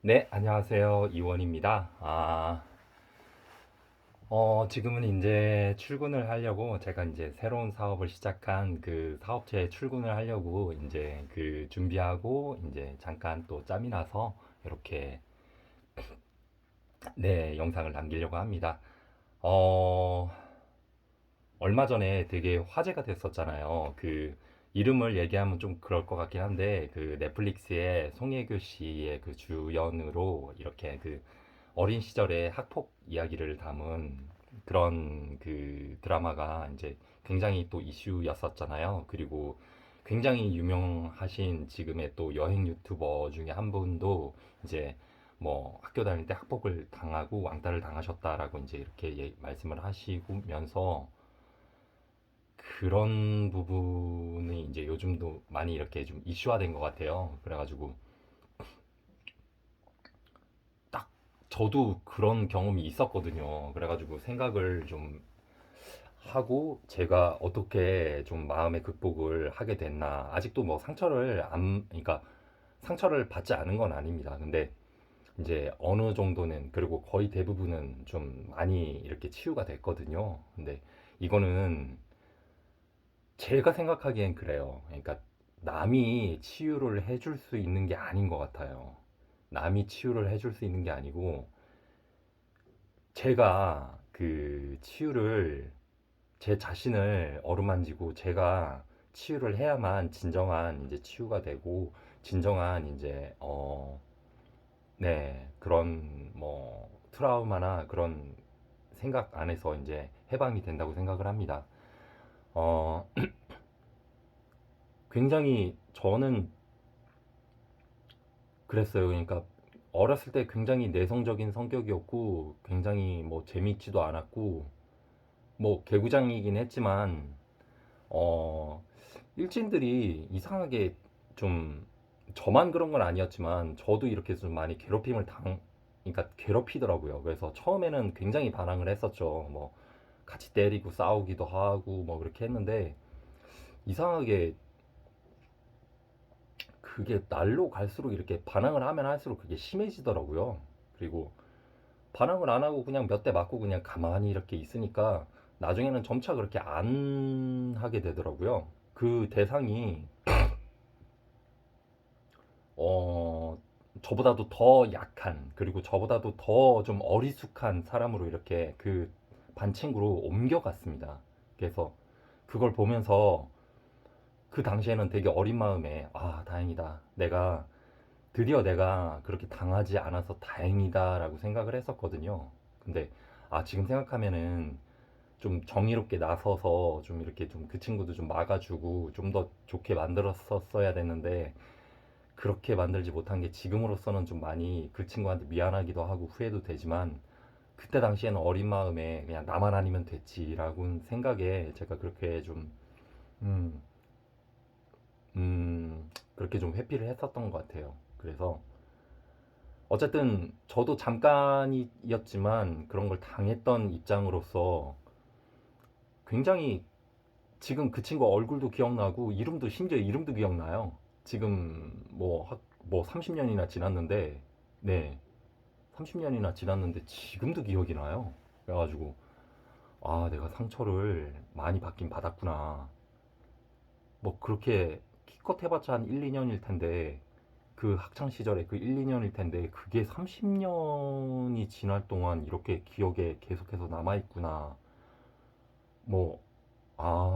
네, 안녕하세요. 이원입니다. 지금은 이제 출근을 하려고 제가 이제 새로운 사업을 시작한 그 사업체에 출근을 하려고 이제 그 준비하고 이제 잠깐 또 짬이 나서 이렇게 네, 영상을 남기려고 합니다. 어, 얼마 전에 되게 화제가 됐었잖아요. 그 이름을 얘기하면 좀 그럴 것 같긴 한데 그 넷플릭스의 송혜교 씨의 그 주연으로 이렇게 그 어린 시절의 학폭 이야기를 담은 그런 그 드라마가 이제 굉장히 또 이슈였었잖아요. 그리고 굉장히 유명하신 지금의 또 여행 유튜버 중에 한 분도 이제 뭐 학교 다닐 때 학폭을 당하고 왕따를 당하셨다라고 이제 이렇게 말씀을 하시면서 그런 부분이 이제 요즘도 많이 이렇게 좀 이슈화된 것 같아요. 그래가지고 딱 저도 그런 경험이 있었거든요. 그래가지고 생각을 좀 하고 제가 어떻게 좀 마음의 극복을 하게 됐나. 아직도 뭐 그러니까 상처를 받지 않은 건 아닙니다. 근데 이제 어느 정도는, 그리고 거의 대부분은 좀 많이 이렇게 치유가 됐거든요. 근데 이거는 제가 생각하기엔 그래요. 그러니까 남이 치유를 해줄 수 있는 게 아닌 것 같아요. 남이 치유를 해줄 수 있는 게 아니고 제가 그 치유를 제 자신을 어루만지고 제가 치유를 해야만 진정한 이제 치유가 되고 진정한 이제 네, 그런 뭐 트라우마나 그런 생각 안에서 이제 해방이 된다고 생각을 합니다. 어, 굉장히 저는 그랬어요. 그러니까 어렸을 때 굉장히 내성적인 성격이었고 굉장히 뭐 재미있지도 않았고 뭐 개구장이긴 했지만 어 일진들이 이상하게 좀 저만 그런 건 아니었지만 저도 이렇게 좀 많이 그러니까 괴롭히더라고요. 그래서 처음에는 굉장히 반항을 했었죠. 뭐 같이 때리고 싸우기도 하고 뭐 그렇게 했는데 이상하게 그게 날로 갈수록 이렇게 반항을 하면 할수록 그게 심해지더라고요. 그리고 반항을 안 하고 그냥 몇 대 맞고 그냥 가만히 이렇게 있으니까 나중에는 점차 그렇게 안 하게 되더라고요. 그 대상이 어 저보다도 더 약한, 그리고 저보다도 더 좀 어리숙한 사람으로 이렇게 그 반 친구로 옮겨갔습니다. 그래서 그걸 보면서 그 당시에는 되게 어린 마음에 다행이다. 드디어 내가 그렇게 당하지 않아서 다행이다라고 생각을 했었거든요. 근데 지금 생각하면은 좀 정의롭게 나서서 좀 이렇게 좀 그 친구도 좀 막아주고 좀 더 좋게 만들었었어야 되는데 그렇게 만들지 못한 게 지금으로서는 좀 많이 그 친구한테 미안하기도 하고 후회도 되지만 그때 당시에는 어린 마음에 그냥 나만 아니면 됐지라고 생각에 제가 그렇게 좀 음, 그렇게 좀 회피를 했었던 것 같아요. 그래서 어쨌든 저도 잠깐이었지만 그런 걸 당했던 입장으로서 굉장히 지금 그 친구 얼굴도 기억나고 심지어 이름도 기억나요. 지금 뭐 30년이나 지났는데 네, 30년이나 지났는데 지금도 기억이 나요. 그래가지고 내가 상처를 많이 받긴 받았구나. 뭐 그렇게 기껏 해봤자 한 1, 2년일 텐데 그 학창 시절에 그 1, 2년일 텐데 그게 30년이 지날 동안 이렇게 기억에 계속해서 남아있구나. 뭐,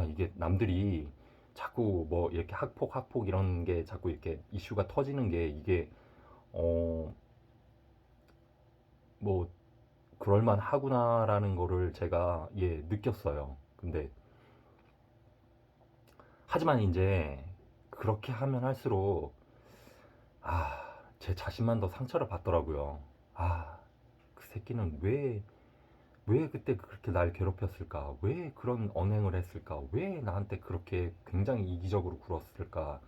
이게 남들이 자꾸 뭐 이렇게 학폭 이런 게 자꾸 이렇게 이슈가 터지는 게 이게, 어, 뭐, 그럴만 하구나라는 거를 제가, 느꼈어요. 근데, 하지만 이제, 그렇게 하면 할수록, 제 자신만 더 상처를 받더라고요. 그 새끼는 왜 그때 그렇게 날 괴롭혔을까? 왜 그런 언행을 했을까? 왜 나한테 그렇게 굉장히 이기적으로 굴었을까?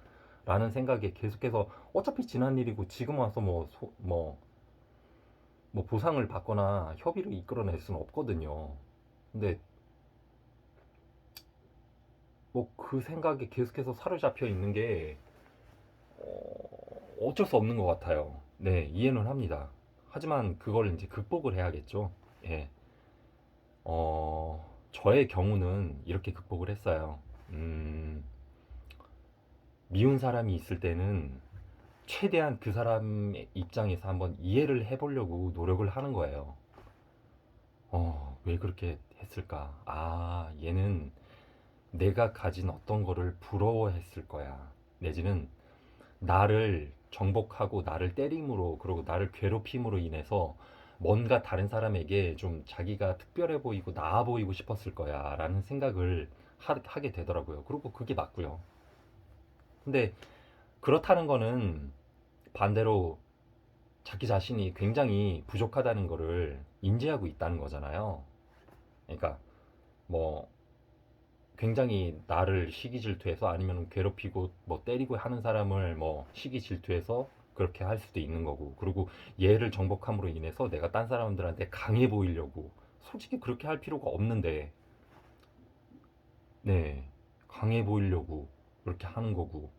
라는 생각에 계속해서 어차피 지난 일이고 지금 와서 뭐 보상을 받거나 협의를 이끌어낼 수는 없거든요. 근데 뭐 그 생각에 계속해서 사로잡혀 있는 게 어쩔 수 없는 것 같아요. 네, 이해는 합니다. 하지만 그걸 이제 극복을 해야겠죠. 예. 저의 경우는 이렇게 극복을 했어요. 음, 미운 사람이 있을 때는 최대한 그 사람의 입장에서 한번 이해를 해보려고 노력을 하는 거예요. 왜 그렇게 했을까? 아, 얘는 내가 가진 어떤 거를 부러워했을 거야. 내지는 나를 정복하고 나를 때림으로, 그리고 나를 괴롭힘으로 인해서 뭔가 다른 사람에게 좀 자기가 특별해 보이고 나아 보이고 싶었을 거야 라는 생각을 하게 되더라고요. 그리고 그게 맞고요. 근데 그렇다는 거는 반대로 자기 자신이 굉장히 부족하다는 거를 인지하고 있다는 거잖아요. 그러니까 뭐 굉장히 나를 시기 질투해서, 아니면 괴롭히고 뭐 때리고 하는 사람을 뭐 시기 질투해서 그렇게 할 수도 있는 거고, 그리고 얘를 정복함으로 인해서 내가 딴 사람들한테 강해 보이려고, 솔직히 그렇게 할 필요가 없는데, 네, 강해 보이려고 그렇게 하는 거고,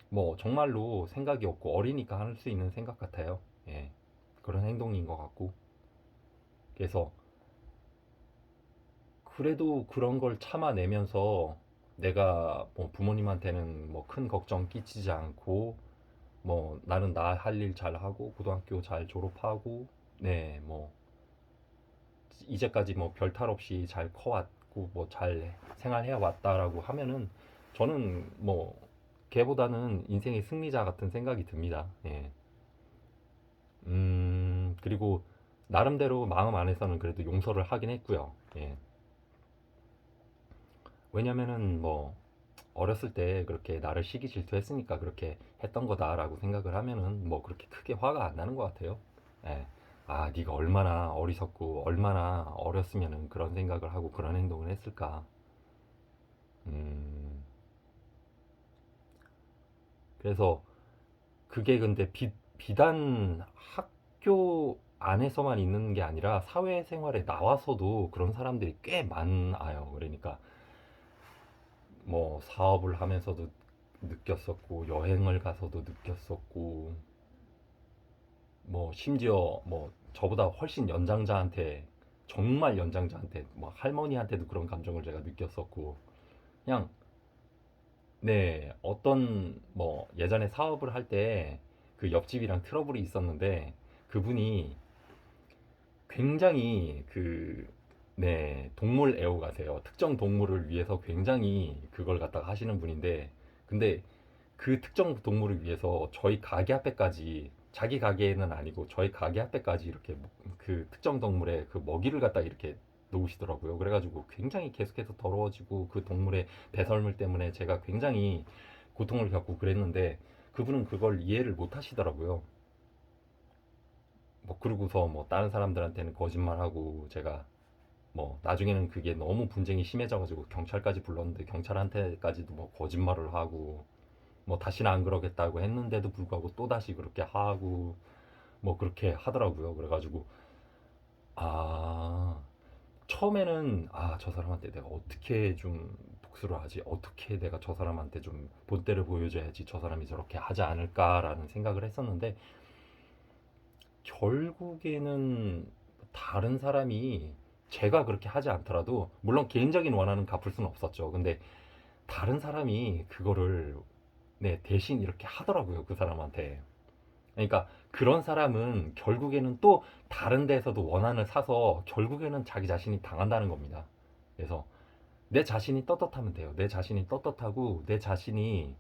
뭐 정말로 생각이 없고 어리니까 할 수 있는 생각 같아요. 예, 그런 행동인 것 같고. 그래서 그래도 그런 걸 참아내면서 내가 뭐 부모님한테는 뭐 큰 걱정 끼치지 않고, 뭐 나는 나 할 일 잘하고 고등학교 잘 졸업하고, 네, 뭐 이제까지 뭐 별 탈 없이 잘 커왔고 뭐 잘 생활해 왔다라고 하면은, 저는 뭐 걔보다는 인생의 승리자 같은 생각이 듭니다. 예. 그리고 나름대로 마음 안에서는 그래도 용서를 하긴 했고요. 예. 왜냐면은 뭐 어렸을 때 그렇게 나를 시기 질투했으니까 그렇게 했던 거다라고 생각을 하면은 뭐 그렇게 크게 화가 안 나는 것 같아요. 예. 아, 네가 얼마나 어리석고 얼마나 어렸으면은 그런 생각을 하고 그런 행동을 했을까. 음, 그래서 그게 근데 비단 학교 안에서만 있는 게 아니라 사회생활에 나와서도 그런 사람들이 꽤 많아요. 그러니까 뭐 사업을 하면서도 느꼈었고, 여행을 가서도 느꼈었고, 뭐 심지어 뭐 저보다 훨씬 연장자한테, 정말 연장자한테, 뭐 할머니한테도 그런 감정을 제가 느꼈었고, 그냥, 네, 어떤 뭐 예전에 사업을 할 때 그 옆집이랑 트러블이 있었는데, 그분이 굉장히 네, 동물 애호가세요. 특정 동물을 위해서 굉장히 그걸 갖다가 하시는 분인데, 근데 그 특정 동물을 위해서 저희 가게 앞에까지, 자기 가게는 아니고 저희 가게 앞에까지 이렇게 그 특정 동물의 그 먹이를 갖다 이렇게 놓으시더라고요. 그래가지고 굉장히 계속해서 더러워지고, 그 동물의 배설물 때문에 제가 굉장히 고통을 겪고 그랬는데, 그분은 그걸 이해를 못 하시더라고요. 뭐 그러고서 뭐 다른 사람들한테는 거짓말하고, 제가 뭐 나중에는 그게 너무 분쟁이 심해져가지고 경찰까지 불렀는데, 경찰한테까지도 뭐 거짓말을 하고, 뭐 다시는 안 그러겠다고 했는데도 불구하고 또 다시 그렇게 하고, 뭐 그렇게 하더라고요. 그래가지고 아, 처음에는 아, 저 사람한테 내가 어떻게 좀 복수를 하지, 어떻게 내가 저 사람한테 좀 본때를 보여줘야지 저 사람이 저렇게 하지 않을까라는 생각을 했었는데, 결국에는 다른 사람이 제가 그렇게 하지 않더라도, 물론 개인적인 원한은 갚을 수는 없었죠. 근데 다른 사람이 그거를, 네, 대신 이렇게 하더라고요, 그 사람한테. 그러니까 그런 사람은 결국에는 또 다른 데서도 원한을 사서 결국에는 자기 자신이 당한다는 겁니다. 그래서 내 자신이 떳떳하면 돼요. 내 자신이 떳떳하고, 내 자신이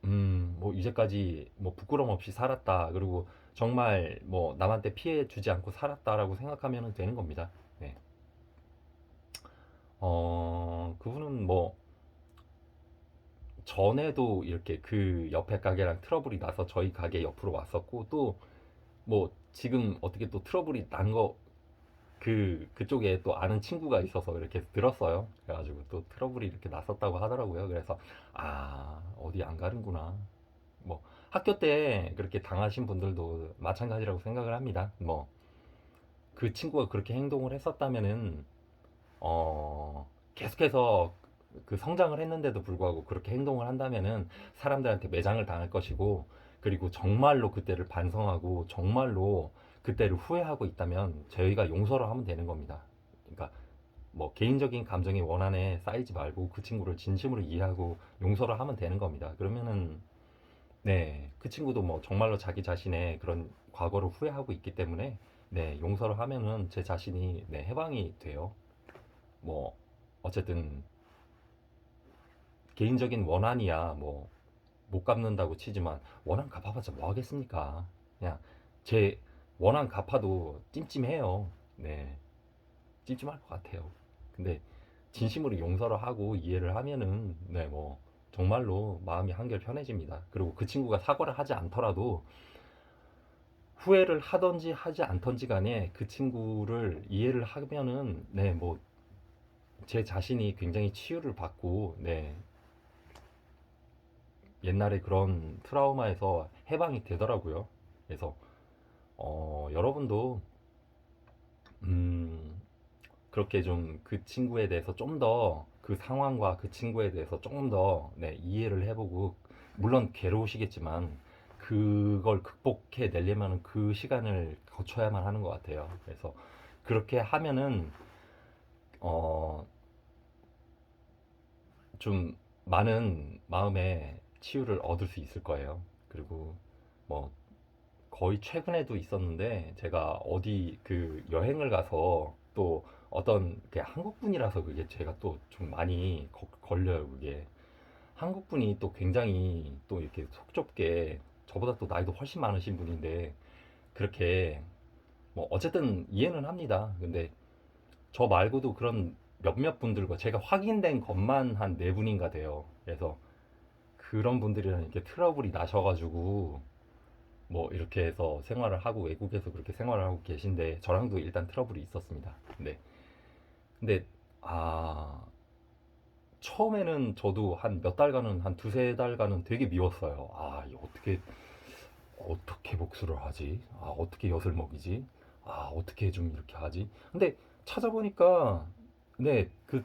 뭐 이제까지 뭐 부끄럼 없이 살았다, 그리고 정말 뭐 남한테 피해 주지 않고 살았다라고 생각하면 되는 겁니다. 네. 그분은 뭐 전에도 이렇게 그 옆에 가게랑 트러블이 나서 저희 가게 옆으로 왔었고, 또 뭐 지금 어떻게 또 트러블이 난 거, 그쪽에 또 아는 친구가 있어서 이렇게 들었어요. 그래가지고 또 트러블이 이렇게 났었다고 하더라고요. 그래서 아, 어디 안 가는구나. 뭐 학교 때 그렇게 당하신 분들도 마찬가지라고 생각을 합니다. 뭐 그 친구가 그렇게 행동을 했었다면은 계속해서 그 성장을 했는데도 불구하고 그렇게 행동을 한다면은 사람들한테 매장을 당할 것이고, 그리고 정말로 그때를 반성하고 정말로 그때를 후회하고 있다면 저희가 용서를 하면 되는 겁니다. 그러니까 뭐 개인적인 감정의 원한에 쌓이지 말고 그 친구를 진심으로 이해하고 용서를 하면 되는 겁니다. 그러면은 네, 그 친구도 뭐 정말로 자기 자신의 그런 과거를 후회하고 있기 때문에 네, 용서를 하면은 제 자신이 네, 해방이 돼요. 뭐 어쨌든 개인적인 원한이야 뭐 못 갚는다고 치지만 원한 갚아봤자 뭐 하겠습니까? 그냥 제 원한 갚아도 찜찜해요. 네, 찜찜할 것 같아요. 근데 진심으로 용서를 하고 이해를 하면은 네, 뭐 정말로 마음이 한결 편해집니다. 그리고 그 친구가 사과를 하지 않더라도 후회를 하던지 하지 않던지 간에 그 친구를 이해를 하면은 네, 뭐 제 자신이 굉장히 치유를 받고 네, 옛날에 그런 트라우마에서 해방이 되더라고요. 그래서 여러분도 음, 그렇게 좀 그 친구에 대해서 좀 더 그 상황과 그 친구에 대해서 조금 더 네, 이해를 해보고 물론 괴로우시겠지만 그걸 극복해 내려면 그 시간을 거쳐야만 하는 것 같아요. 그래서 그렇게 하면은 어, 좀 많은 마음의 치유를 얻을 수 있을 거예요. 그리고 뭐 거의 최근에도 있었는데 제가 어디 그 여행을 가서 또 어떤 그 한국분이라서 그게 제가 또 좀 많이 걸려요. 그게 한국분이 또 굉장히 또 이렇게 속 좁게 저보다 또 나이도 훨씬 많으신 분인데 그렇게 뭐 어쨌든 이해는 합니다. 근데 저 말고도 그런 몇몇 분들과 제가 확인된 것만 한 네 분인가 돼요. 그래서 그런 분들이랑 이렇게 트러블이 나셔가지고 뭐 이렇게 해서 생활을 하고 외국에서 그렇게 생활을 하고 계신데 저랑도 일단 트러블이 있었습니다. 근데 아 처음에는 저도 한 몇 달간은 한 두세 달간은 되게 미웠어요. 아 이거 어떻게 복수를 하지? 아 어떻게 엿을 먹이지? 아 어떻게 좀 이렇게 하지? 근데 찾아보니까 네 그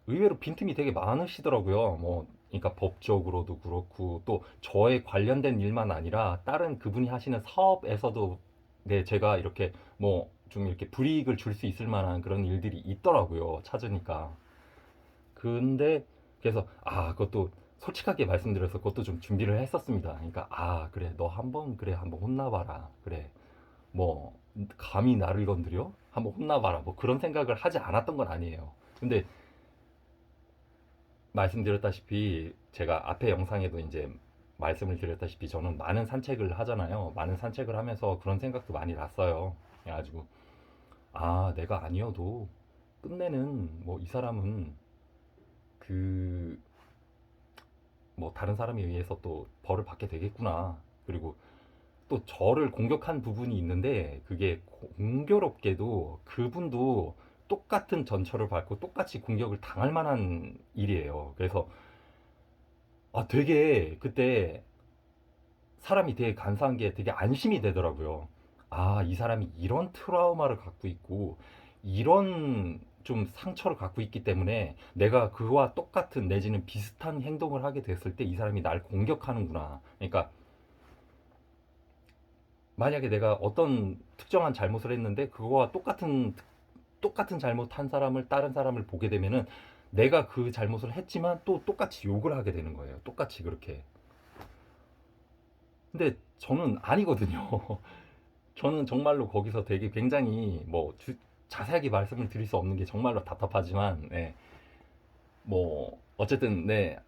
의외로 빈틈이 되게 많으시더라고요. 뭐 그러니까 법적으로도 그렇고 또 저에 관련된 일만 아니라 다른 그분이 하시는 사업에서도 네 제가 이렇게 뭐 좀 이렇게 불이익을 줄 수 있을 만한 그런 일들이 있더라고요. 찾으니까. 근데 그래서 아 그것도 솔직하게 말씀드려서 그것도 좀 준비를 했었습니다. 그러니까 아 그래 너 한번 그래 한번 혼나봐라. 그래 뭐 감히 나를 건드려? 한번 혼나봐라. 뭐 그런 생각을 하지 않았던 건 아니에요. 근데 말씀드렸다시피 제가 앞에 영상에도 이제 말씀을 드렸다시피 저는 많은 산책을 하잖아요. 많은 산책을 하면서 그런 생각도 많이 났어요. 그래가지고 아 내가 아니어도 끝내는 뭐 이 사람은 그 뭐 다른 사람에 의해서 또 벌을 받게 되겠구나. 그리고 또 저를 공격한 부분이 있는데 그게 공교롭게도 그분도 똑같은 전철을 밟고 똑같이 공격을 당할 만한 일이에요. 그래서 아 되게 그때 사람이 되게 간사한 게 되게 안심이 되더라고요. 아, 이 사람이 이런 트라우마를 갖고 있고, 이런 좀 상처를 갖고 있기 때문에 내가 그와 똑같은 내지는 비슷한 행동을 하게 됐을 때 이 사람이 날 공격하는구나. 그러니까 만약에 내가 어떤 특정한 잘못을 했는데 그거와 똑같은 잘못한 사람을 다른 사람을 보게 되면은 내가 그 잘못을 했지만 또 똑같이 욕을 하게 되는 거예요. 똑같이 그렇게. 근데 저는 아니거든요. 저는 정말로 거기서 되게 굉장히 뭐 자세하게 말씀을 드릴 수 없는 게 정말로 답답하지만 네, 뭐 어쨌든 네,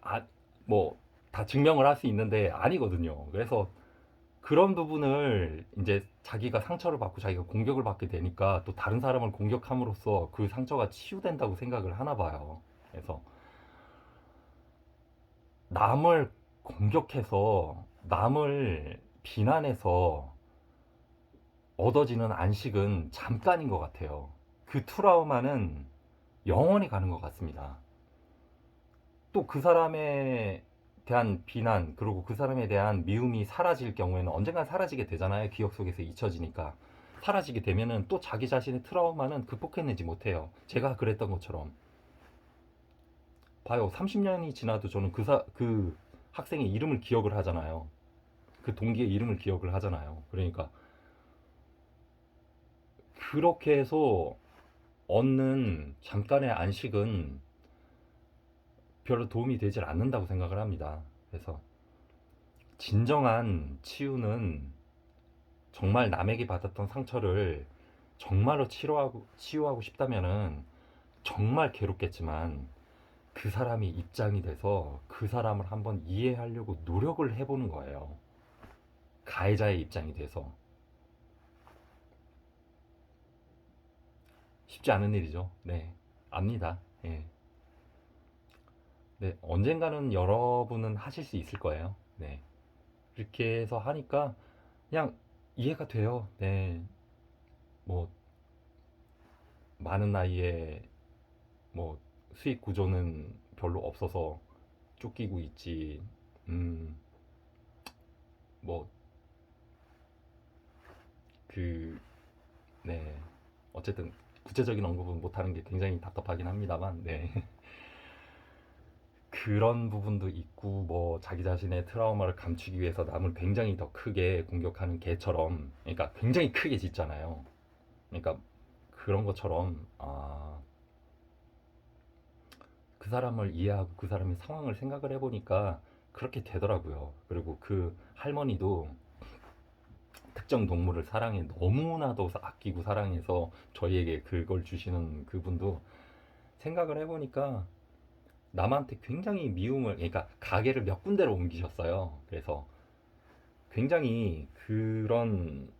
뭐 다 증명을 할 수 있는데 아니거든요. 그래서 그런 부분을 이제 자기가 상처를 받고 자기가 공격을 받게 되니까 또 다른 사람을 공격함으로써 그 상처가 치유된다고 생각을 하나 봐요. 그래서 남을 공격해서 남을 비난해서 얻어지는 안식은 잠깐인 것 같아요. 그 트라우마는 영원히 가는 것 같습니다. 또 그 사람에 대한 비난, 그리고 그 사람에 대한 미움이 사라질 경우에는 언젠간 사라지게 되잖아요. 기억 속에서 잊혀지니까. 사라지게 되면은 또 자기 자신의 트라우마는 극복해내지 못해요. 제가 그랬던 것처럼. 봐요. 30년이 지나도 저는 그 학생의 이름을 기억을 하잖아요. 그 동기의 이름을 기억을 하잖아요. 그러니까 그렇게 해서 얻는 잠깐의 안식은 별로 도움이 되질 않는다고 생각을 합니다. 그래서 진정한 치유는 정말 남에게 받았던 상처를 정말로 치유하고 싶다면은 정말 괴롭겠지만 그 사람이 입장이 돼서 그 사람을 한번 이해하려고 노력을 해보는 거예요. 가해자의 입장이 돼서. 쉽지 않은 일이죠. 네. 압니다. 예. 네. 언젠가는 여러분은 하실 수 있을 거예요. 네. 이렇게 해서 하니까 그냥 이해가 돼요. 네. 뭐, 많은 나이에 뭐, 수익 구조는 별로 없어서 쫓기고 있지. 음, 뭐, 그, 네. 어쨌든 구체적인 언급은 못하는 게 굉장히 답답하긴 합니다만, 네. 그런 부분도 있고, 뭐, 자기 자신의 트라우마를 감추기 위해서 남을 굉장히 더 크게 공격하는 개처럼, 그러니까 굉장히 크게 짖잖아요. 그러니까 그런 것처럼, 그 사람을 이해하고 그 사람의 상황을 생각을 해보니까 그렇게 되더라고요. 그리고 그 할머니도 특정 동물을 사랑해 너무나도 아끼고 사랑해서 저희에게 그걸 주시는 그분도 생각을 해보니까 남한테 굉장히 미움을, 그러니까 가게를 몇 군데로 옮기셨어요. 그래서 굉장히 그런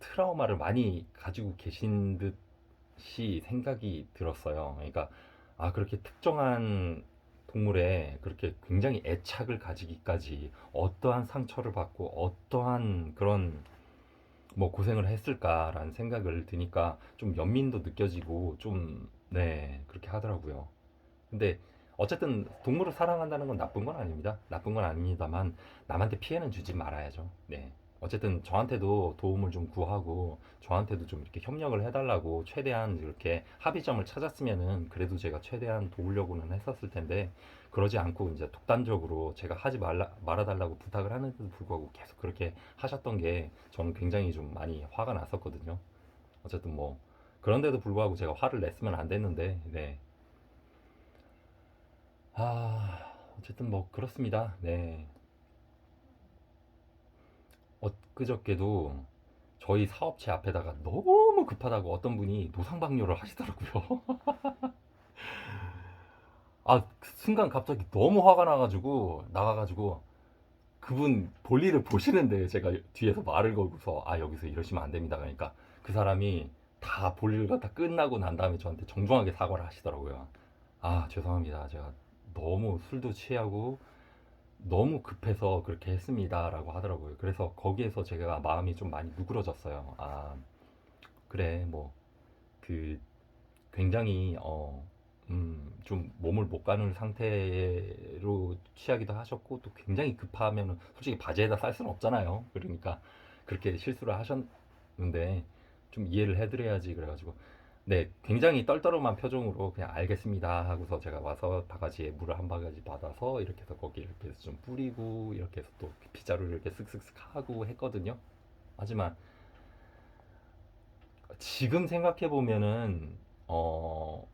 트라우마를 많이 가지고 계신 듯이 생각이 들었어요. 그러니까 그렇게 특정한 동물에 그렇게 굉장히 애착을 가지기까지 어떠한 상처를 받고 어떠한 그런 뭐 고생을 했을까라는 생각을 드니까 좀 연민도 느껴지고 좀, 네, 그렇게 하더라고요. 근데 어쨌든 동물을 사랑한다는 건 나쁜 건 아닙니다. 나쁜 건 아닙니다만 남한테 피해는 주지 말아야죠. 네. 어쨌든 저한테도 도움을 좀 구하고 저한테도 좀 이렇게 협력을 해달라고 최대한 이렇게 합의점을 찾았으면은 그래도 제가 최대한 도우려고는 했었을 텐데 그러지 않고 이제 독단적으로 제가 하지 말아달라고 부탁을 하는데도 불구하고 계속 그렇게 하셨던 게 저는 굉장히 좀 많이 화가 났었거든요. 어쨌든 뭐 그런데도 불구하고 제가 화를 냈으면 안 됐는데, 네. 어쨌든 뭐 그렇습니다. 네. 엊그저께도 저희 사업체 앞에다가 너무 급하다고 어떤 분이 노상방뇨를 하시더라고요. 순간 갑자기 너무 화가 나가지고 나가가지고 그분 볼일을 보시는데 제가 뒤에서 말을 걸고서 여기서 이러시면 안 됩니다. 그러니까 그 사람이 다 볼일 다 끝나고 난 다음에 저한테 정중하게 사과를 하시더라고요. 죄송합니다. 제가 너무 술도 취하고 너무 급해서 그렇게 했습니다라고 하더라고요. 그래서 거기에서 제가 마음이 좀 많이 누그러졌어요. 그래, 뭐, 그, 굉장히, 좀 몸을 못 가눌 상태로 취하기도 하셨고, 또 굉장히 급하면 솔직히 바지에다 쌀 수는 없잖아요. 그러니까 그렇게 실수를 하셨는데, 좀 이해를 해드려야지. 그래가지고, 네, 굉장히 떨떠름한 표정으로 그냥 알겠습니다 하고서 제가 와서 바가지에 물을 한 바가지 받아서 이렇게 해서 거기 이렇게 해서 좀 뿌리고 이렇게 해서 또 빗자루를 이렇게 쓱쓱쓱 하고 했거든요. 하지만 지금 생각해 보면은 어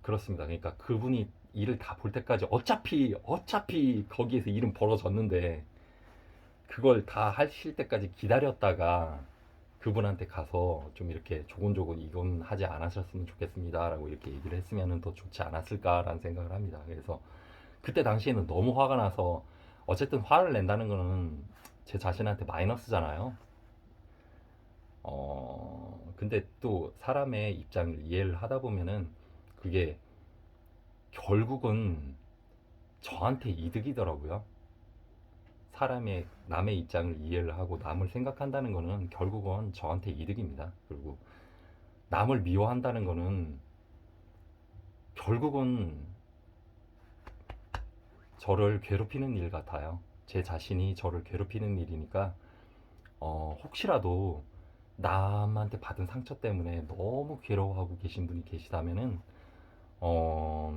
그렇습니다. 그러니까 그분이 일을 다 볼 때까지 어차피 거기에서 일은 벌어졌는데 그걸 다 하실 때까지 기다렸다가 그분한테 가서 좀 이렇게 조곤조곤 이건 하지 않으셨으면 좋겠습니다라고 이렇게 얘기를 했으면 더 좋지 않았을까라는 생각을 합니다. 그래서 그때 당시에는 너무 화가 나서 어쨌든 화를 낸다는 거는 제 자신한테 마이너스잖아요. 근데 또 사람의 입장을 이해를 하다 보면은 그게 결국은 저한테 이득이더라고요. 남의 입장을 이해를 하고 남을 생각한다는 거는 결국은 저한테 이득입니다. 그리고 남을 미워한다는 거는 결국은 저를 괴롭히는 일 같아요. 제 자신이 저를 괴롭히는 일이니까 혹시라도 남한테 받은 상처 때문에 너무 괴로워하고 계신 분이 계시다면은 어,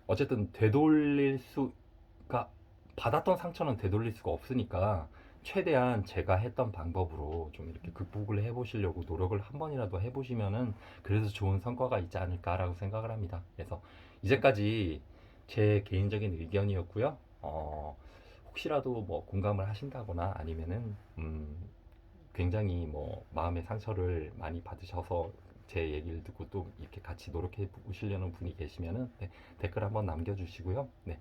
어쨌든 되돌릴 수가 받았던 상처는 되돌릴 수가 없으니까 최대한 제가 했던 방법으로 좀 이렇게 극복을 해보시려고 노력을 한 번이라도 해보시면은 그래서 좋은 성과가 있지 않을까라고 생각을 합니다. 그래서 이제까지 제 개인적인 의견이었고요. 혹시라도 뭐 공감을 하신다거나 아니면은 굉장히 뭐 마음의 상처를 많이 받으셔서 제 얘기를 듣고 또 이렇게 같이 노력해 보시려는 분이 계시면은 네, 댓글 한번 남겨주시고요. 네.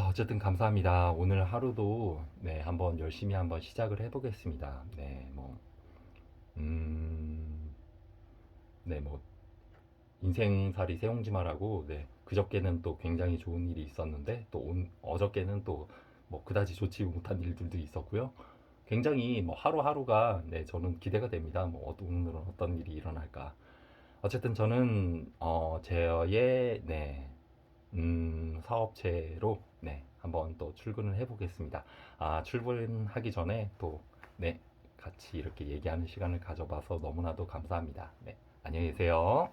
어쨌든 감사합니다. 오늘 하루도 네, 한번 열심히 한번 시작을 해보겠습니다. 네, 뭐, 음, 네, 뭐, 인생살이 새옹지마라고, 네, 그저께는 또 굉장히 좋은 일이 있었는데, 또 어저께는 또 뭐 그다지 좋지 못한 일들도 있었고요. 굉장히 뭐 하루하루가, 네, 저는 기대가 됩니다. 뭐, 오늘은 어떤 일이 일어날까. 어쨌든 저는, 제의, 네, 사업체로 네, 한번 또 출근을 해보겠습니다. 출근하기 전에 또 네, 같이 이렇게 얘기하는 시간을 가져봐서 너무나도 감사합니다. 네, 안녕히 계세요.